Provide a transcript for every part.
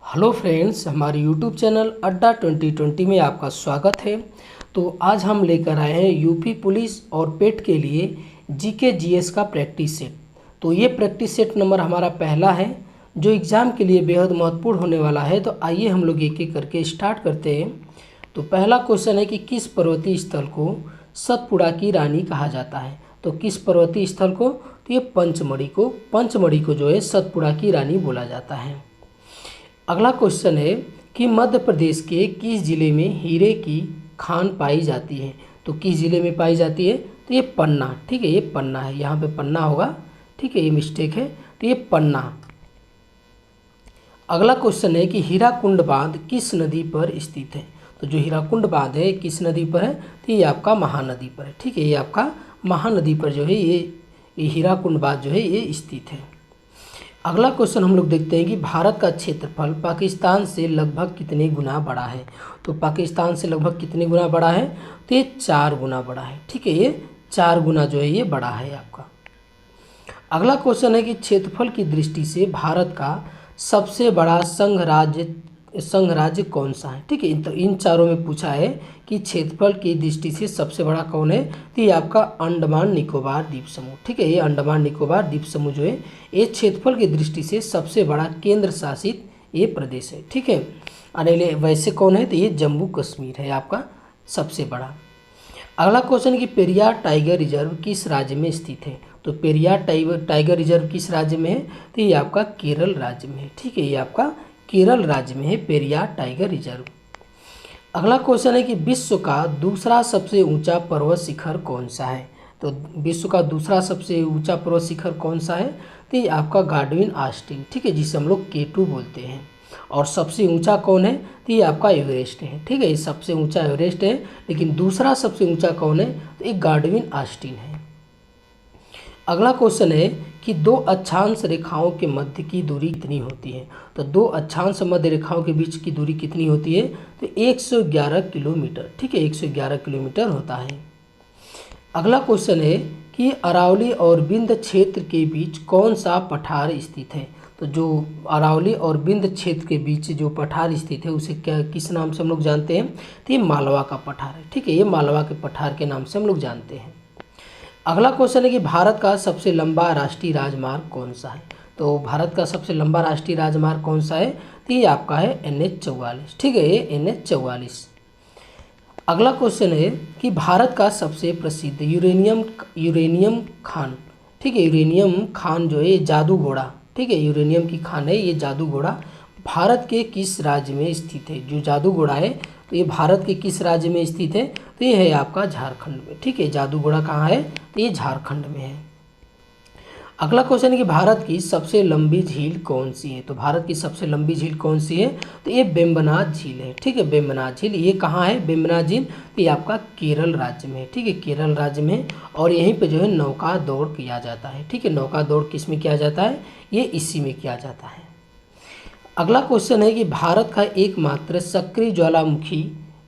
Hello friends, हमारे YouTube channel अड्डा 2020 में आपका स्वागत है। तो आज हम लेकर आए हैं यूपी पुलिस और पेट के लिए जीके जीएस का प्रैक्टिस सेट। तो ये प्रैक्टिस सेट नंबर हमारा पहला है जो एग्ज़ाम के लिए बेहद महत्वपूर्ण होने वाला है। तो आइए हम लोग एक एक करके स्टार्ट करते हैं। तो पहला क्वेश्चन है कि किस पर्वतीय स्थल को सतपुड़ा की रानी कहा जाता है। तो किस पर्वतीय स्थल को, तो ये पंचमढ़ी को जो है सतपुड़ा की रानी बोला जाता है। अगला क्वेश्चन है कि मध्य प्रदेश के किस जिले में हीरे की खान पाई जाती है। तो किस जिले में पाई जाती है, तो ये पन्ना। ठीक है, ये पन्ना है, यहाँ पे पन्ना होगा। ठीक है, ये मिस्टेक है, तो ये पन्ना। अगला क्वेश्चन है कि हीराकुंड बांध किस नदी पर स्थित है। तो जो हीराकुंड बांध है किस नदी पर है, तो ये आपका महानदी पर है। ठीक है, ये आपका महानदी पर जो है ये हीराकुंड बांध जो है ये स्थित है। अगला क्वेश्चन हम लोग देखते हैं कि भारत का क्षेत्रफल पाकिस्तान से लगभग कितने गुना बड़ा है। तो पाकिस्तान से लगभग कितने गुना बड़ा है, तो ये 4 गुना बड़ा है। ठीक है, ये 4 गुना जो है ये बड़ा है आपका। अगला क्वेश्चन है कि क्षेत्रफल की दृष्टि से भारत का सबसे बड़ा संघ राज्य कौन सा है। ठीक है, तो इन चारों में पूछा है कि क्षेत्रफल की दृष्टि से सबसे बड़ा कौन है, तो ये आपका अंडमान निकोबार द्वीप समूह। ठीक है, ये अंडमान निकोबार द्वीप समूह जो है ये क्षेत्रफल की दृष्टि से सबसे बड़ा केंद्र शासित ये प्रदेश है। ठीक है, अरे वैसे कौन है, तो ये जम्मू कश्मीर है आपका सबसे बड़ा। अगला क्वेश्चन है कि पेरियार टाइगर रिजर्व किस राज्य में स्थित है। तो पेरियार टाइगर रिजर्व किस राज्य में है, तो ये आपका केरल राज्य में है। ठीक है, ये आपका केरल राज्य में है पेरियार टाइगर रिजर्व। अगला क्वेश्चन है कि विश्व का दूसरा सबसे ऊंचा पर्वत शिखर कौन सा है। तो विश्व का दूसरा सबसे ऊंचा पर्वत शिखर कौन सा है, तो ये आपका गार्डविन आस्टीन। ठीक है, जिसे हम लोग K2 बोलते हैं। और सबसे ऊंचा कौन है, तो ये आपका एवरेस्ट है। ठीक है, ये सबसे ऊंचा एवरेस्ट है, लेकिन दूसरा सबसे ऊंचा कौन है, तो ये गार्डविन आस्टीन है। अगला क्वेश्चन है कि 2 अक्षांश रेखाओं के मध्य की दूरी कितनी होती है। तो 2 अक्षांश मध्य रेखाओं के बीच की दूरी कितनी होती है, तो 111 किलोमीटर। ठीक है, 111 किलोमीटर होता है। अगला क्वेश्चन है कि अरावली और विंध्य क्षेत्र के बीच कौन सा पठार स्थित है। तो जो अरावली और विंध्य क्षेत्र के बीच जो पठार स्थित है उसे किस नाम से हम लोग जानते हैं, तो ये मालवा का पठार है। ठीक है, ये मालवा के पठार के नाम से हम लोग जानते हैं। अगला क्वेश्चन है कि भारत का सबसे लंबा राष्ट्रीय राजमार्ग कौन सा है। तो भारत का सबसे लंबा राष्ट्रीय राजमार्ग कौन सा है, तो ये आपका है NH44। ठीक है, ये NH44। अगला क्वेश्चन है कि भारत का सबसे प्रसिद्ध यूरेनियम खान। ठीक है, यूरेनियम खान जो है ये जादू घोड़ा। ठीक है, यूरेनियम की खान है ये जादू घोड़ा भारत के किस राज्य में स्थित है। जो जादू घोड़ा है तो ये भारत के किस राज्य में स्थित है, तो ये है आपका झारखंड में। ठीक है, जादू घोड़ा कहाँ है, तो ये झारखंड में है। अगला क्वेश्चन है कि भारत की सबसे लंबी झील कौन सी है। तो भारत की सबसे लंबी झील कौन सी है, तो ये वेम्बनाड झील है। ठीक है, वेम्बनाड झील ये कहाँ है, वेम्बनाड झील तो ये आपका केरल राज्य में है। ठीक है, केरल राज्य में। और यहीं पे जो है नौका दौड़ किया जाता है। ठीक है, नौका दौड़ किस में किया जाता है, ये इसी में किया जाता है। अगला क्वेश्चन है कि भारत का एकमात्र सक्रिय ज्वालामुखी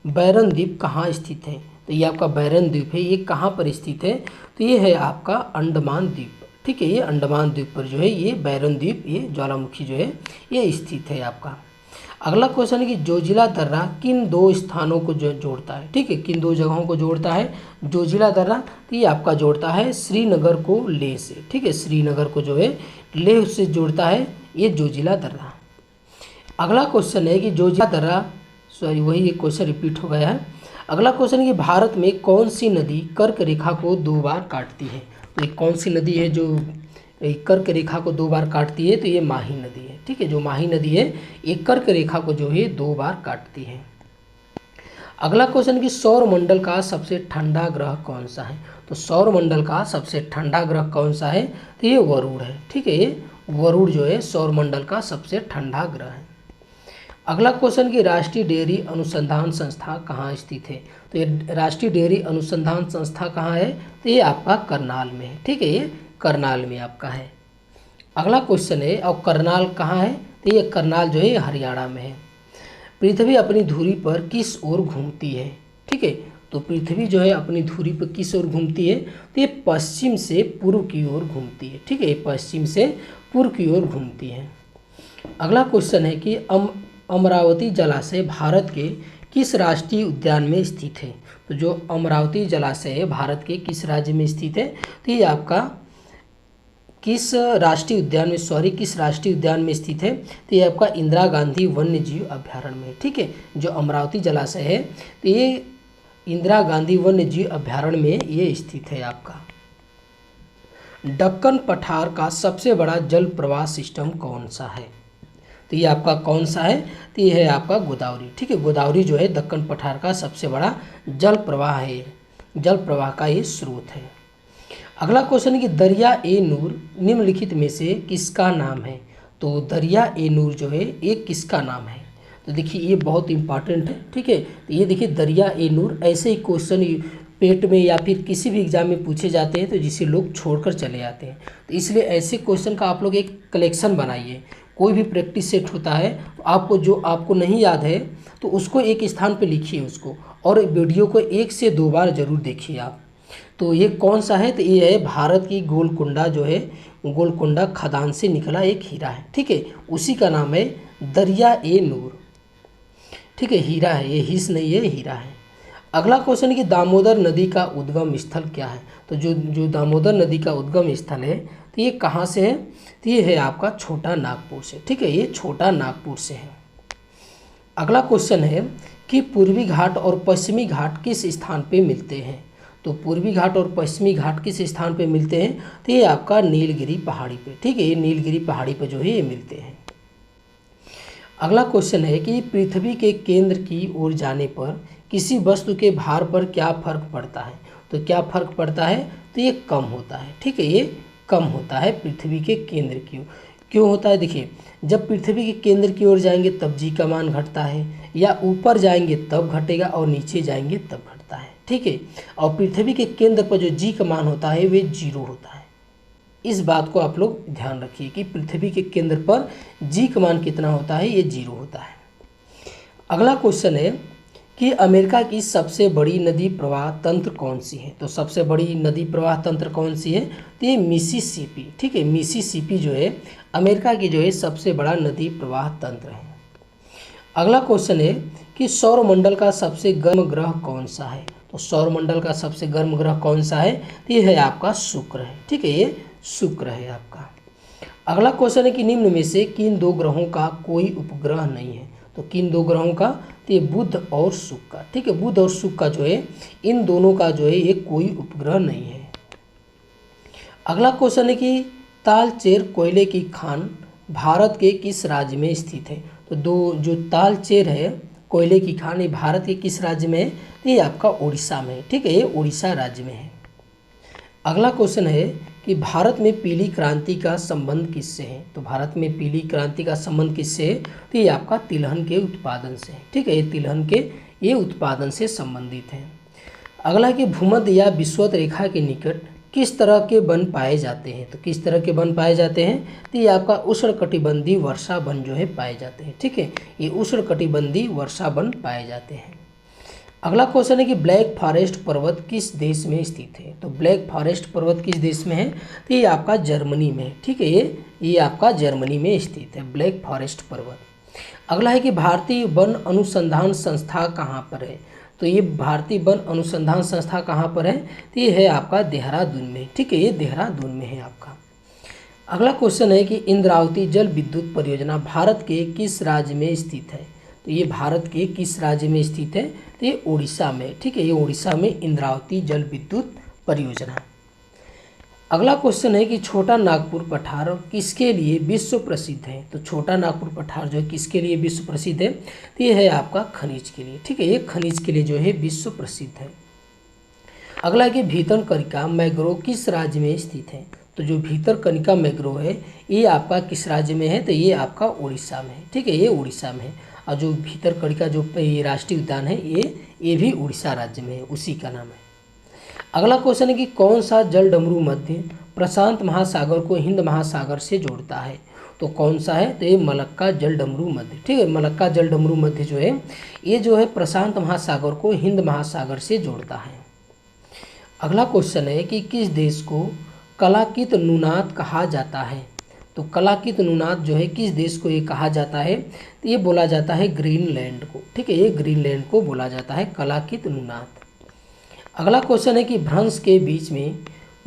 बैरन द्वीप कहाँ स्थित है। तो ये आपका बैरन द्वीप है, ये कहाँ पर स्थित है, तो ये है आपका अंडमान द्वीप। ठीक है, ये अंडमान द्वीप पर जो है ये बैरन द्वीप ये ज्वालामुखी जो है ये स्थित है आपका। अगला क्वेश्चन है कि जोजिला दर्रा किन 2 स्थानों को जोड़ता है। ठीक है, किन 2 जगहों को जोड़ता है जोजिला दर्रा, तो ये आपका जोड़ता है श्रीनगर को लेह से। ठीक है, श्रीनगर को जो है लेह से जोड़ता है ये जोजिला दर्रा। अगला क्वेश्चन है कि जोजिला दर्रा, सॉरी वही एक क्वेश्चन रिपीट हो गया है। अगला क्वेश्चन है कि भारत में कौन सी नदी कर्क रेखा को 2 बार काटती है। तो ये कौन सी नदी है जो कर्क रेखा को 2 बार काटती है, तो ये माही नदी है। ठीक है, जो माही नदी है ये कर्क रेखा को जो है 2 बार काटती है। अगला क्वेश्चन कि सौर मंडल का सबसे ठंडा ग्रह कौन सा है। तो सौर मंडल का सबसे ठंडा ग्रह कौन सा है, तो ये वरुण है। ठीक है, ये वरुण जो है सौर मंडल का सबसे ठंडा ग्रह है। अगला क्वेश्चन कि राष्ट्रीय डेयरी अनुसंधान संस्था कहाँ स्थित है। तो ये राष्ट्रीय डेयरी अनुसंधान संस्था कहाँ है, तो ये आपका करनाल में है। ठीक है, ये करनाल में आपका है। अगला क्वेश्चन है और करनाल कहाँ है, तो ये करनाल जो है हरियाणा में है। पृथ्वी अपनी धुरी पर किस ओर घूमती है। ठीक है, तो पृथ्वी जो है अपनी धुरी पर किस ओर घूमती है, तो ये पश्चिम से पूर्व की ओर घूमती है। ठीक है, ये पश्चिम से पूर्व की ओर घूमती है। अगला क्वेश्चन है कि अमरावती जलाशय भारत के किस राष्ट्रीय उद्यान में स्थित है? तो जो अमरावती जलाशय है भारत के किस राज्य में स्थित है? तो ये आपका किस राष्ट्रीय उद्यान में स्थित है? तो ये आपका इंदिरा गांधी वन्य जीव अभ्यारण्य में। ठीक है, जो अमरावती जलाशय है तो ये इंदिरा गांधी वन्य जीव अभ्यारण्य में ये स्थित है आपका। दक्कन पठार का सबसे बड़ा जल प्रवाह सिस्टम कौन सा है? तो ये आपका कौन सा है? तो ये है आपका गोदावरी। ठीक है, गोदावरी जो है दक्कन पठार का सबसे बड़ा जल प्रवाह है, जल प्रवाह का ये स्रोत है। अगला क्वेश्चन है कि दरिया ए नूर निम्नलिखित में से किसका नाम है? तो दरिया ए नूर जो है ये किसका नाम है? तो देखिए ये बहुत इंपॉर्टेंट है। ठीक है, तो ये देखिए दरिया ए नूर, ऐसे ही क्वेश्चन पेट में या फिर किसी भी एग्जाम में पूछे जाते हैं तो जिसे लोग छोड़कर चले जाते हैं। तो इसलिए ऐसे क्वेश्चन का आप लोग एक कलेक्शन बनाइए। कोई भी प्रैक्टिस सेट होता है तो आपको जो आपको नहीं याद है तो उसको एक स्थान पे लिखिए उसको, और वीडियो को 1 से 2 बार जरूर देखिए आप। तो ये कौन सा है? तो ये है भारत की गोलकुंडा जो है, गोलकुंडा खदान से निकला एक हीरा है। ठीक है, उसी का नाम है दरिया ए नूर। ठीक है, हीरा है, ये हिस नहीं है, हीरा है। अगला क्वेश्चन है कि दामोदर नदी का उद्गम स्थल क्या है? तो जो दामोदर नदी का उद्गम स्थल है तो ये कहाँ से है? तो ये है आपका छोटा नागपुर से। ठीक है, ये छोटा नागपुर से है। अगला क्वेश्चन है कि पूर्वी घाट और पश्चिमी घाट किस स्थान पे मिलते हैं? तो पूर्वी घाट और पश्चिमी घाट किस स्थान पे मिलते हैं? तो ये आपका नीलगिरी पहाड़ी पे। ठीक है, ये नीलगिरी पहाड़ी पे जो है ये मिलते हैं। अगला क्वेश्चन है कि पृथ्वी के केंद्र की ओर जाने पर किसी वस्तु के भार पर क्या फर्क पड़ता है? तो क्या फर्क पड़ता है? तो ये कम होता है। ठीक है, ये कम होता है पृथ्वी के केंद्र की ओर। क्यों होता है? देखिए, जब पृथ्वी के केंद्र की ओर जाएंगे तब जी का मान घटता है, या ऊपर जाएंगे तब घटेगा, और नीचे जाएंगे तब घटता है। ठीक है, और पृथ्वी के केंद्र पर जो जी का मान होता है वे 0 होता है। इस बात को आप लोग ध्यान रखिए कि पृथ्वी के केंद्र पर जी का मान कितना होता है? ये 0 होता है। अगला क्वेश्चन है कि अमेरिका की सबसे बड़ी नदी प्रवाह तंत्र कौन सी है? तो सबसे बड़ी नदी प्रवाह तंत्र कौन सी है? तो ये मिसिसिपी। ठीक है, मिसिसिपी जो है अमेरिका की जो है सबसे बड़ा नदी प्रवाह तंत्र है। अगला क्वेश्चन है कि सौरमंडल का सबसे गर्म ग्रह कौन सा है? तो सौरमंडल का सबसे गर्म ग्रह कौन सा है? तो ये है आपका शुक्र है। ठीक है, ये शुक्र है आपका। अगला क्वेश्चन है कि निम्न में से किन 2 ग्रहों का कोई उपग्रह नहीं है? तो किन 2 ग्रहों का? तो ये बुध और शुक्र का। ठीक है, बुध और शुक्र का जो है इन दोनों का जो है ये कोई उपग्रह नहीं है। अगला क्वेश्चन है कि तालचेर कोयले की खान भारत के किस राज्य में स्थित है? तो जो तालचेर है कोयले की खान ये भारत के किस राज्य में है? तो ये आपका उड़ीसा में है। ठीक है, ये उड़ीसा राज्य में है। अगला क्वेश्चन है कि भारत में पीली क्रांति का संबंध किससे है? तो भारत में पीली क्रांति का संबंध किससे है? तो ये आपका तिलहन के उत्पादन से है। ठीक है, ये तिलहन के ये उत्पादन से संबंधित है। अगला कि भूमध्य या विषुवत रेखा के निकट किस तरह के वन पाए जाते हैं? तो किस तरह के वन पाए जाते हैं? तो ये आपका उष्णकटिबंधीय वर्षा वन जो है पाए जाते हैं। ठीक है, ये उष्णकटिबंधीय वर्षा वन पाए जाते हैं। अगला क्वेश्चन है कि ब्लैक फॉरेस्ट पर्वत किस देश में स्थित है? तो ब्लैक फॉरेस्ट पर्वत किस देश में है? तो ये आपका जर्मनी में है। ठीक है, ये आपका जर्मनी में स्थित है ब्लैक फॉरेस्ट पर्वत। अगला है कि भारतीय वन अनुसंधान संस्था कहाँ पर है? तो ये भारतीय वन अनुसंधान संस्था कहाँ पर है? तो ये है आपका देहरादून में। ठीक है, ये देहरादून में है आपका। अगला क्वेश्चन है कि इंद्रावती जल विद्युत परियोजना भारत के किस राज्य में स्थित है? तो ये भारत के किस राज्य में स्थित है? तो ये उड़ीसा में। ठीक है, ये उड़ीसा में इंद्रावती जल विद्युत परियोजना। अगला क्वेश्चन है कि छोटा नागपुर पठार किसके लिए विश्व प्रसिद्ध है? तो छोटा नागपुर पठार जो है किसके लिए विश्व प्रसिद्ध है? तो ये है आपका खनिज के लिए। ठीक है, ये खनिज के लिए जो है विश्व प्रसिद्ध है। अगला है कि भीतरकनिका मैंग्रोव किस राज्य में स्थित है? तो जो भीतरकनिका मैंग्रोव है ये आपका किस राज्य में है? तो ये आपका उड़ीसा में है। ठीक है, ये उड़ीसा में है। और जो भीतरकनिका जो ये राष्ट्रीय उद्यान है ये भी उड़ीसा राज्य में है, उसी का नाम है। अगला क्वेश्चन है कि कौन सा जल डमरू मध्य प्रशांत महासागर को हिंद महासागर से जोड़ता है? तो कौन सा है? तो ये मलक्का जल डमरू मध्य। ठीक है, मलक्का जल डमरू मध्य जो है ये जो है प्रशांत महासागर को हिंद महासागर से जोड़ता है। अगला क्वेश्चन है कि किस देश को कलाकित नुनाद कहा जाता है? तो कलाकित नुनाद जो है किस देश को ये कहा जाता है, तो ये बोला जाता है ग्रीनलैंड को। ठीक है, ये ग्रीनलैंड को बोला जाता है कलाकित नुनाद। अगला क्वेश्चन है कि भ्रंश के बीच में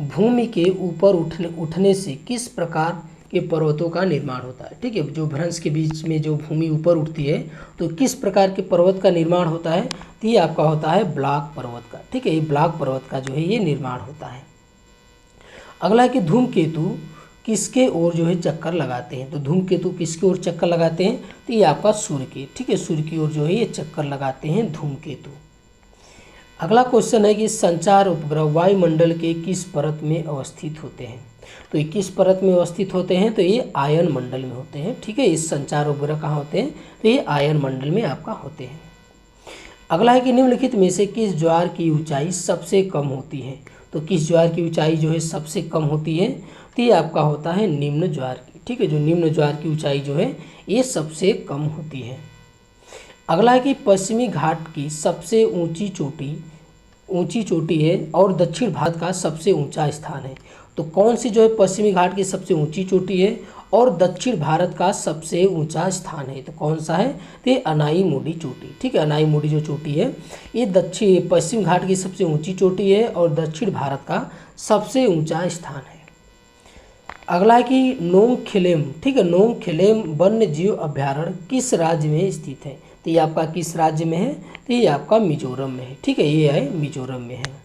भूमि के ऊपर उठने से किस प्रकार के पर्वतों का निर्माण होता है। ठीक है, जो भ्रंश के बीच में जो भूमि ऊपर उठती है तो किस प्रकार के पर्वत का निर्माण होता है, तो ये आपका होता है ब्लॉक पर्वत का। ठीक है, ये ब्लॉक पर्वत का जो है ये निर्माण होता है। अगला है कि धूमकेतु किसके ओर जो है चक्कर लगाते हैं, तो धूमकेतु किसके ओर चक्कर लगाते हैं, तो ये आपका सूर्य के। ठीक है, सूर्य की ओर जो है ये चक्कर लगाते हैं धूमकेतु। अगला क्वेश्चन है कि संचार उपग्रह वायुमंडल के किस परत में अवस्थित होते हैं, तो ये किस परत में अवस्थित होते हैं, तो ये आयन मंडल में होते हैं। ठीक है, इस संचार उपग्रह कहाँ होते हैं, तो ये आयन मंडल में आपका होते हैं। अगला है कि निम्नलिखित में से किस ज्वार की ऊंचाई सबसे कम होती है, तो किस ज्वार की ऊंचाई जो है सबसे कम होती है, तो ये आपका होता है निम्न ज्वार की। ठीक है, जो निम्न ज्वार की ऊंचाई जो है ये सबसे कम होती है। अगला है कि पश्चिमी घाट की सबसे ऊंची चोटी है और दक्षिण भारत का सबसे ऊंचा स्थान है, तो कौन सी जो है पश्चिमी घाट की सबसे ऊंची चोटी है और दक्षिण भारत का सबसे ऊंचा स्थान है, तो कौन सा है, तो ये अनाईमुडी चोटी। ठीक है, अनाईमुडी जो चोटी है ये पश्चिम घाट की सबसे ऊंची चोटी है और दक्षिण भारत का सबसे ऊंचा स्थान है। अगला है कि नोंगखेलेम। ठीक है, नोंगखेलेम वन्य जीव अभ्यारण्य किस राज्य में स्थित है, तो ये आपका किस राज्य में है, तो ये आपका मिजोरम में है। ठीक है, ये है मिजोरम में है।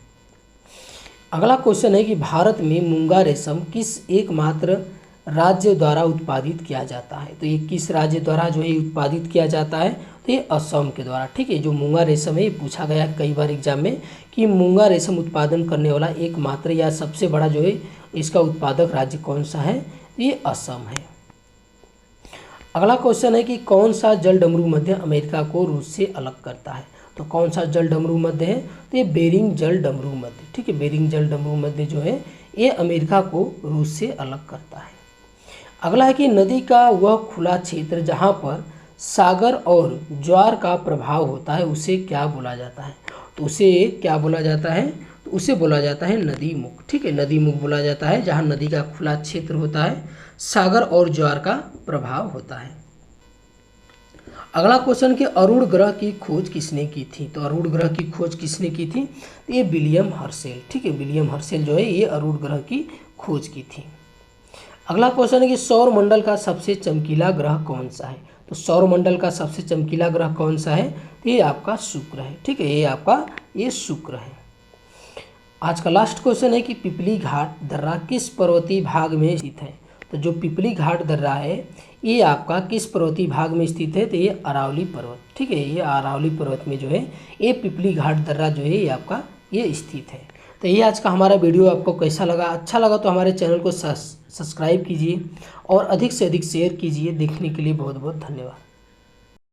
अगला क्वेश्चन है कि भारत में मूंगा रेशम किस एकमात्र राज्य द्वारा उत्पादित किया जाता है, तो ये किस राज्य द्वारा जो है उत्पादित किया जाता है, तो ये असम के द्वारा। ठीक है, जो मूंगा रेशम है ये पूछा गया कई बार एग्जाम में कि मूंगा रेशम उत्पादन करने वाला एकमात्र या सबसे बड़ा जो है इसका उत्पादक राज्य कौन सा है, ये असम है। अगला क्वेश्चन है कि कौन सा जल डमरू मध्य अमेरिका को रूस से अलग करता है, तो कौन सा जल डमरू मध्य है, तो ये बेरिंग जल डमरू मध्य। ठीक है, बेरिंग जल डमरू मध्य जो है ये अमेरिका को रूस से अलग करता है। अगला है कि नदी का वह खुला क्षेत्र जहाँ पर सागर और ज्वार का प्रभाव होता है उसे क्या बोला जाता है, तो उसे क्या बोला जाता है, तो उसे बोला जाता है नदी मुख। ठीक है, नदी मुख बोला जाता है जहाँ नदी का खुला क्षेत्र होता है, सागर और ज्वार का प्रभाव होता है। अगला क्वेश्चन कि अरुण ग्रह की खोज किसने की थी, तो अरुण ग्रह की खोज किसने की थी, तो ये विलियम हर्शेल। ठीक है, विलियम हर्शेल जो है ये अरुण ग्रह की खोज की थी। अगला क्वेश्चन है कि सौर मंडल का सबसे चमकीला ग्रह कौन सा है, तो सौर मंडल का सबसे चमकीला ग्रह कौन सा है, तो ये आपका शुक्र है। ठीक है, ये आपका ये शुक्र है। आज का लास्ट क्वेश्चन है कि पिपली घाट दर्रा किस पर्वतीय भाग में स्थित है, तो जो पिपली घाट दर्रा है ये आपका किस पर्वतीय भाग में स्थित है, तो ये अरावली पर्वत। ठीक है, ये अरावली पर्वत में जो है ये पिपली घाट दर्रा जो है ये आपका ये स्थित है। तो ये आज का हमारा वीडियो आपको कैसा लगा, अच्छा लगा तो हमारे चैनल को सब्सक्राइब कीजिए और अधिक से अधिक शेयर कीजिए। देखने के लिए बहुत बहुत धन्यवाद।